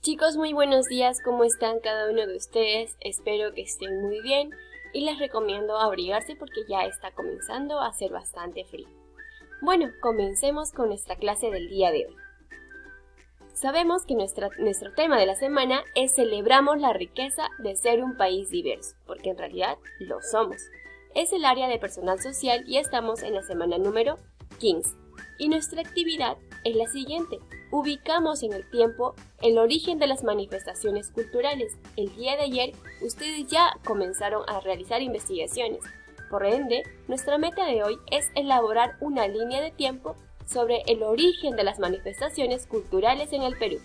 Chicos, muy buenos días, ¿cómo están cada uno de ustedes? Espero que estén muy bien y les recomiendo abrigarse porque ya está comenzando a hacer bastante frío. Bueno, comencemos con nuestra clase del día de hoy. Sabemos que nuestro tema de la semana es Celebramos la riqueza de ser un país diverso, porque en realidad lo somos. Es el área de personal social y estamos en la semana número 15. Y nuestra actividad es la siguiente. Ubicamos en el tiempo el origen de las manifestaciones culturales. El día de ayer ustedes ya comenzaron a realizar investigaciones. Por ende, nuestra meta de hoy es elaborar una línea de tiempo sobre el origen de las manifestaciones culturales en el Perú.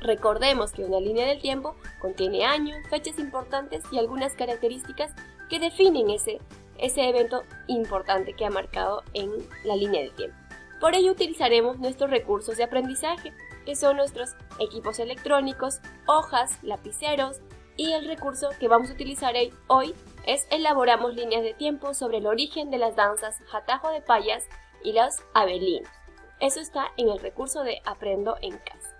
Recordemos que una línea del tiempo contiene años, fechas importantes y algunas características que definen ese evento importante que ha marcado en la línea del tiempo. Por ello utilizaremos nuestros recursos de aprendizaje, que son nuestros equipos electrónicos, hojas, lapiceros, y el recurso que vamos a utilizar hoy es elaboramos líneas de tiempo sobre el origen de las danzas Jatajo de Payas y los abelinos. Eso está en el recurso de Aprendo en Casa.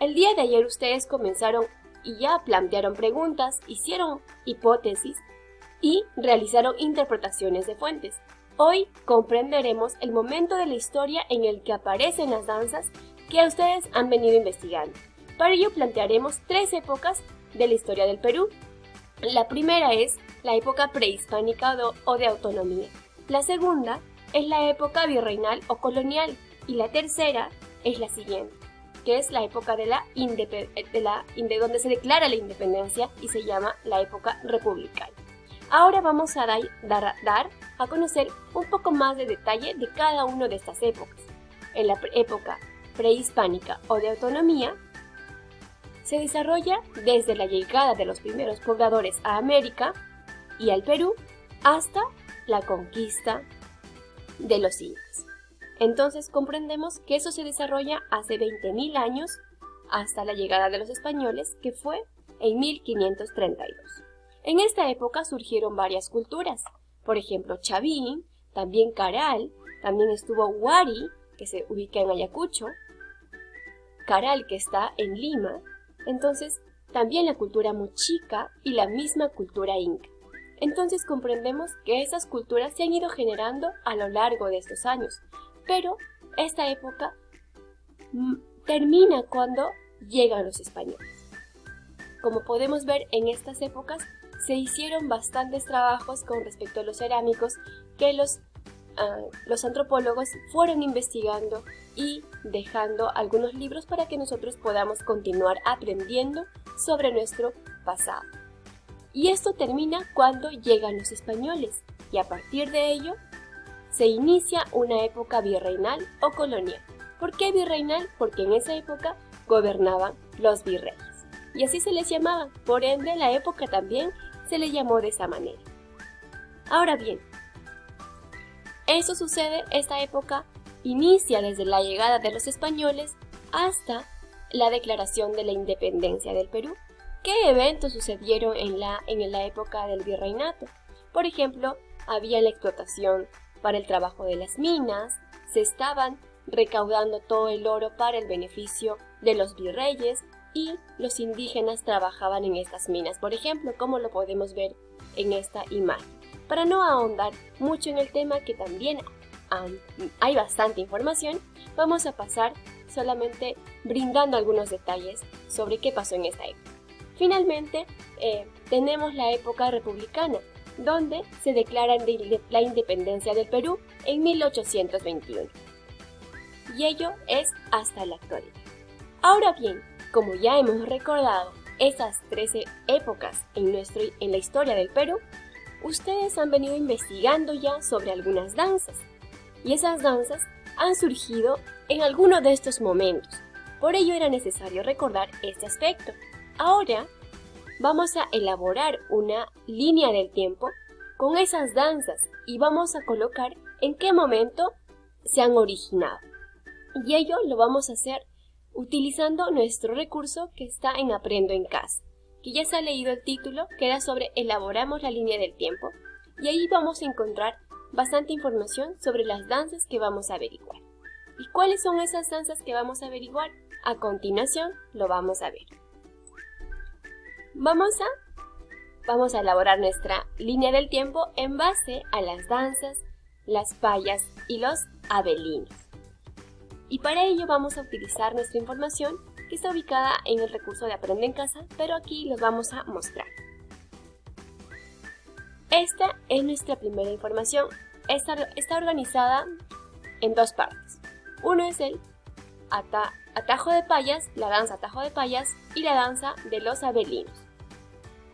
El día de ayer ustedes comenzaron y ya plantearon preguntas, hicieron hipótesis y realizaron interpretaciones de fuentes. Hoy comprenderemos el momento de la historia en el que aparecen las danzas que ustedes han venido investigando. Para ello plantearemos 3 épocas de la historia del Perú. La primera es la época prehispánica o de autonomía. La segunda es la época virreinal o colonial. Y la tercera es la siguiente, que es la época de donde se declara la independencia y se llama la época republicana. Ahora vamos a dar a conocer un poco más de detalle de cada una de estas épocas. En la época prehispánica o de autonomía, se desarrolla desde la llegada de los primeros pobladores a América y al Perú hasta la conquista de los incas. Entonces comprendemos que eso se desarrolla hace 20.000 años hasta la llegada de los españoles, que fue en 1532. En esta época surgieron varias culturas, por ejemplo Chavín, también Caral, también estuvo Huari, que se ubica en Ayacucho, Caral, que está en Lima, entonces también la cultura mochica y la misma cultura inca. Entonces comprendemos que esas culturas se han ido generando a lo largo de estos años, pero esta época termina cuando llegan los españoles. Como podemos ver, en estas épocas se hicieron bastantes trabajos con respecto a los cerámicos que los antropólogos fueron investigando y dejando algunos libros para que nosotros podamos continuar aprendiendo sobre nuestro pasado. Y esto termina cuando llegan los españoles y a partir de ello se inicia una época virreinal o colonial. ¿Por qué virreinal? Porque en esa época gobernaban los virreyes y así se les llamaba, por ende la época también se le llamó de esa manera. Ahora bien, esta época inicia desde la llegada de los españoles hasta la declaración de la independencia del Perú. ¿Qué eventos sucedieron en la época del virreinato? Por ejemplo, había la explotación para el trabajo de las minas, se estaban recaudando todo el oro para el beneficio de los virreyes y los indígenas trabajaban en estas minas, por ejemplo, como lo podemos ver en esta imagen. Para no ahondar mucho en el tema, que también hay bastante información, vamos a pasar solamente brindando algunos detalles sobre qué pasó en esta época. Finalmente, tenemos la época republicana, donde se declara la independencia del Perú en 1821. Y ello es hasta la actualidad. Ahora bien, como ya hemos recordado esas 13 épocas en la historia del Perú, ustedes han venido investigando ya sobre algunas danzas. Y esas danzas han surgido en alguno de estos momentos. Por ello era necesario recordar este aspecto. Ahora vamos a elaborar una línea del tiempo con esas danzas y vamos a colocar en qué momento se han originado. Y ello lo vamos a hacer utilizando nuestro recurso que está en Aprendo en Casa, que ya se ha leído el título, que era sobre Elaboramos la línea del tiempo, y ahí vamos a encontrar bastante información sobre las danzas que vamos a averiguar. ¿Y cuáles son esas danzas que vamos a averiguar? A continuación lo vamos a ver. Vamos a elaborar nuestra línea del tiempo en base a las danzas, las payas y los abelinos. Y para ello vamos a utilizar nuestra información que está ubicada en el recurso de Aprende en Casa, pero aquí los vamos a mostrar. Esta es nuestra primera información. Está organizada en dos partes. Uno es el atajo de payas, la danza atajo de payas y la danza de los abelinos.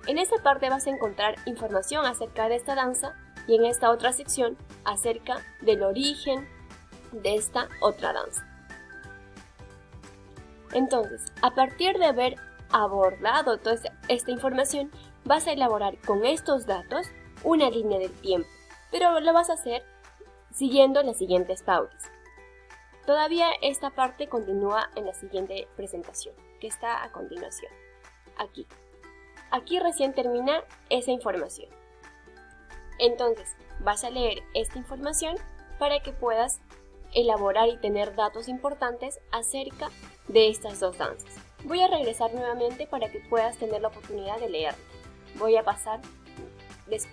En esta parte vas a encontrar información acerca de esta danza y en esta otra sección acerca del origen de esta otra danza. Entonces, a partir de haber abordado toda esta información, vas a elaborar con estos datos una línea del tiempo, pero lo vas a hacer siguiendo las siguientes pautas. Todavía esta parte continúa en la siguiente presentación, que está a continuación, aquí. Aquí recién termina esa información. Entonces, vas a leer esta información para que puedas elaborar y tener datos importantes acerca de estas dos danzas. Voy a regresar nuevamente para que puedas tener la oportunidad de leerlo. Voy a pasar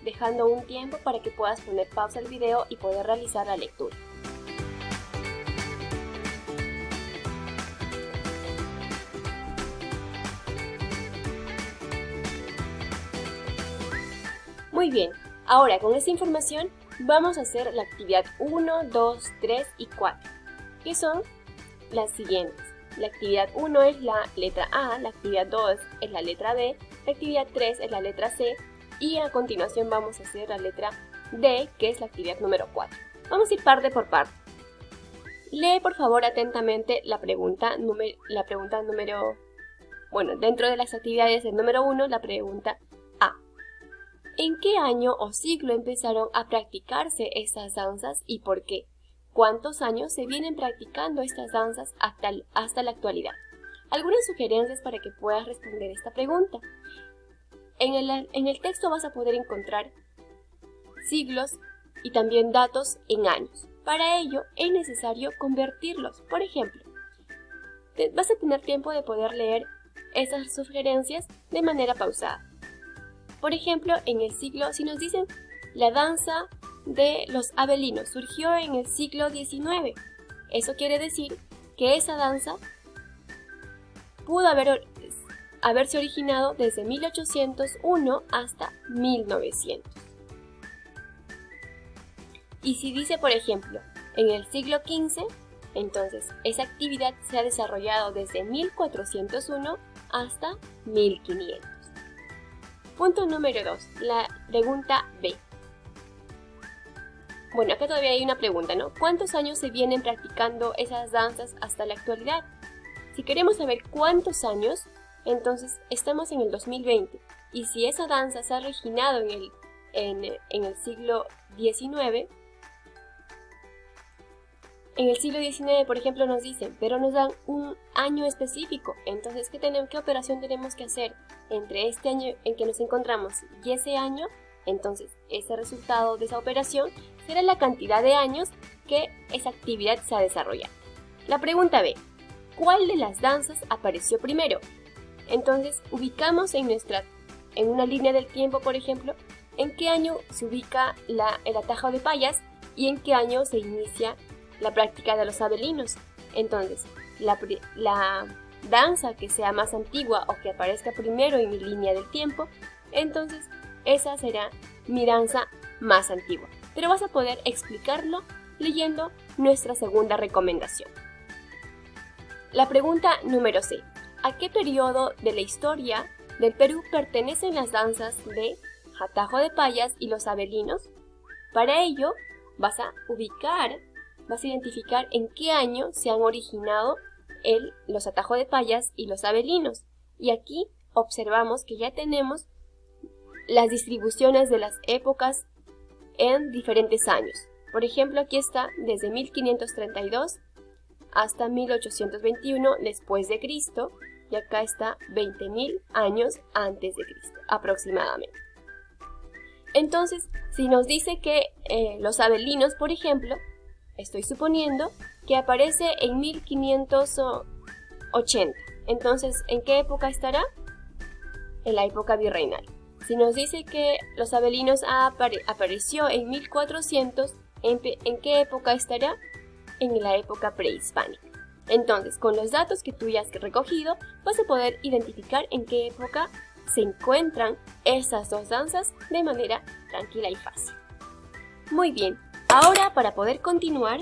dejando un tiempo para que puedas poner pausa al video y poder realizar la lectura. Muy bien, ahora con esta información vamos a hacer la actividad 1, 2, 3 y 4, que son las siguientes. La actividad 1 es la letra A, la actividad 2 es la letra B, la actividad 3 es la letra C y a continuación vamos a hacer la letra D, que es la actividad número 4. Vamos a ir parte por parte. Lee por favor atentamente la pregunta número, dentro de las actividades del número 1, la pregunta A. ¿En qué año o siglo empezaron a practicarse estas danzas y por qué? ¿Cuántos años se vienen practicando estas danzas hasta la actualidad? Algunas sugerencias para que puedas responder esta pregunta. En el texto vas a poder encontrar siglos y también datos en años. Para ello es necesario convertirlos. Por ejemplo, vas a tener tiempo de poder leer esas sugerencias de manera pausada. Por ejemplo, en el siglo, si nos dicen la danza de los abelinos surgió en el siglo XIX, eso quiere decir que esa danza pudo haberse originado desde 1801 hasta 1900. Y si dice, por ejemplo, en el siglo XV, entonces esa actividad se ha desarrollado desde 1401 hasta 1500. Punto número 2, la pregunta B. Bueno, acá todavía hay una pregunta, ¿no? ¿Cuántos años se vienen practicando esas danzas hasta la actualidad? Si queremos saber cuántos años, entonces estamos en el 2020. Y si esa danza se ha originado en el siglo XIX, por ejemplo, nos dicen, pero nos dan un año específico. Entonces, ¿qué operación tenemos que hacer entre este año en que nos encontramos y ese año? Entonces, ese resultado de esa operación será la cantidad de años que esa actividad se ha desarrollado. La pregunta B. ¿Cuál de las danzas apareció primero? Entonces, ubicamos en una línea del tiempo, por ejemplo, en qué año se ubica el atajo de payas y en qué año se inicia la práctica de los abelinos. Entonces, la danza que sea más antigua o que aparezca primero en mi línea del tiempo, entonces esa será mi danza más antigua. Pero vas a poder explicarlo leyendo nuestra segunda recomendación. La pregunta número C. ¿A qué periodo de la historia del Perú pertenecen las danzas de atajo de payas y los abelinos? Para ello, vas a identificar en qué año se han originado los atajos de payas y los abelinos. Y aquí observamos que ya tenemos las distribuciones de las épocas en diferentes años. Por ejemplo, aquí está desde 1532 hasta 1821 después de Cristo y acá está 20.000 años antes de Cristo aproximadamente. Entonces, si nos dice que los abelinos, por ejemplo, estoy suponiendo que aparece en 1500 80. Entonces, ¿en qué época estará? En la época virreinal. Si nos dice que los abelinos apareció en 1400, ¿en qué época estará? En la época prehispánica. Entonces, con los datos que tú ya has recogido, vas a poder identificar en qué época se encuentran esas dos danzas de manera tranquila y fácil. Muy bien, ahora para poder continuar,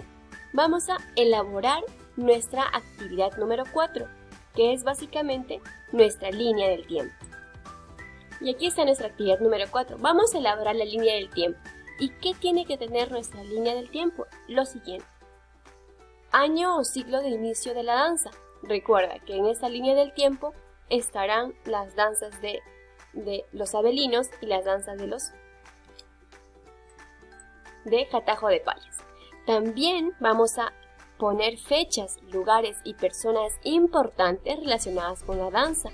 vamos a elaborar nuestra actividad número 4, que es básicamente nuestra línea del tiempo. Y aquí está nuestra actividad número 4. Vamos a elaborar la línea del tiempo. ¿Y qué tiene que tener nuestra línea del tiempo? Lo siguiente. Año o siglo de inicio de la danza. Recuerda que en esta línea del tiempo estarán las danzas de los abelinos y las danzas de Jatajo de Payas. También vamos a poner fechas, lugares y personas importantes relacionadas con la danza.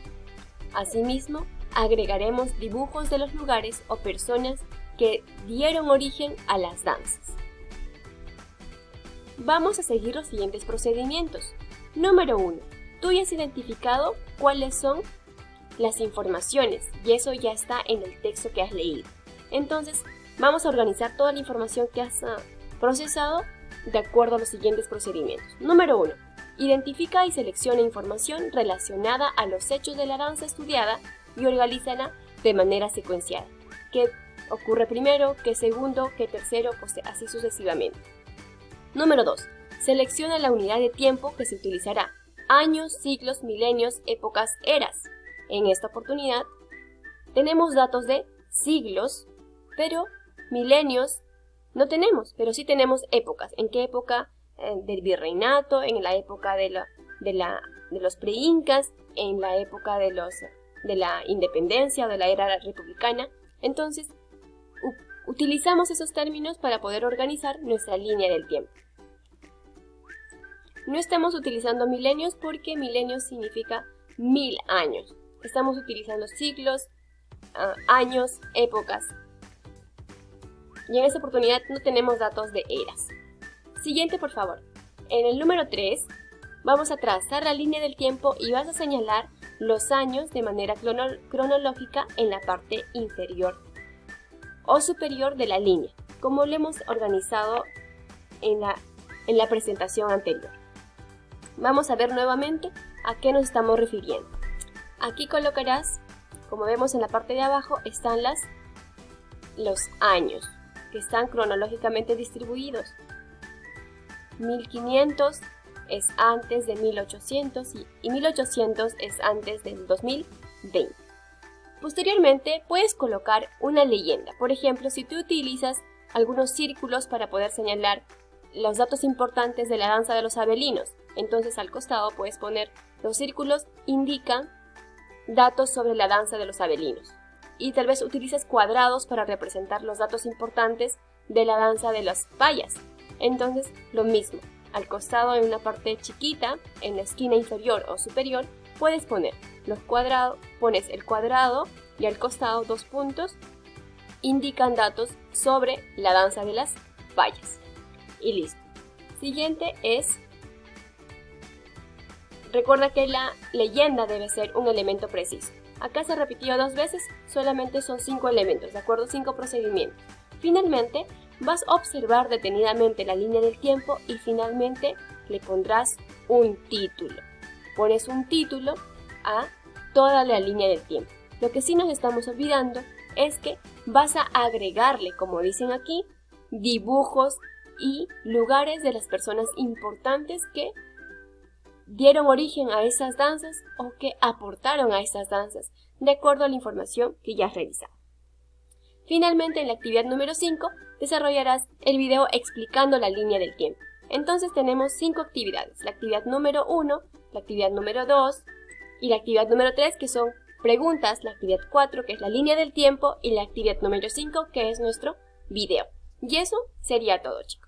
Asimismo, agregaremos dibujos de los lugares o personas que dieron origen a las danzas. Vamos a seguir los siguientes procedimientos. Número 1. Tú ya has identificado cuáles son las informaciones y eso ya está en el texto que has leído. Entonces, vamos a organizar toda la información que has procesado de acuerdo a los siguientes procedimientos. Número 1. Identifica y selecciona información relacionada a los hechos de la danza estudiada y organízala de manera secuenciada. ¿Qué ocurre primero? ¿Qué segundo? ¿Qué tercero? Pues así sucesivamente. Número 2. Selecciona la unidad de tiempo que se utilizará. Años, siglos, milenios, épocas, eras. En esta oportunidad tenemos datos de siglos, pero milenios no tenemos, pero sí tenemos épocas. ¿En qué época? Del virreinato, en la época de los preincas, en la época de la independencia o de la era republicana. Entonces, utilizamos esos términos para poder organizar nuestra línea del tiempo. No estamos utilizando milenios porque milenios significa 1000 años. Estamos utilizando siglos, años, épocas. Y en esta oportunidad no tenemos datos de eras. Siguiente, por favor. En el número 3 vamos a trazar la línea del tiempo y vas a señalar los años de manera cronológica en la parte inferior o superior de la línea, como lo hemos organizado en la presentación anterior. Vamos a ver nuevamente a qué nos estamos refiriendo. Aquí colocarás, como vemos en la parte de abajo, están los años que están cronológicamente distribuidos. 1500 es antes de 1800 y 1800 es antes del 2020. Posteriormente puedes colocar una leyenda. Por ejemplo, si tú utilizas algunos círculos para poder señalar los datos importantes de la danza de los abelinos, entonces al costado puedes poner los círculos indican datos sobre la danza de los abelinos. Y tal vez utilices cuadrados para representar los datos importantes de la danza de las payas. Entonces, lo mismo, al costado en una parte chiquita, en la esquina inferior o superior, puedes poner los cuadrados, pones el cuadrado y al costado 2 puntos, indican datos sobre la danza de las payas. Y listo. Siguiente es, recuerda que la leyenda debe ser un elemento preciso. Acá se repitió 2 veces, solamente son 5 elementos, de acuerdo a 5 procedimientos. Finalmente, vas a observar detenidamente la línea del tiempo y finalmente le pondrás un título. Pones un título a toda la línea del tiempo. Lo que sí nos estamos olvidando es que vas a agregarle, como dicen aquí, dibujos y lugares de las personas importantes que dieron origen a esas danzas o que aportaron a esas danzas, de acuerdo a la información que ya has revisado. Finalmente, en la actividad número 5, desarrollarás el video explicando la línea del tiempo. Entonces tenemos 5 actividades, la actividad número 1, la actividad número 2 y la actividad número 3, que son preguntas, la actividad 4, que es la línea del tiempo, y la actividad número 5, que es nuestro video. Y eso sería todo, chicos.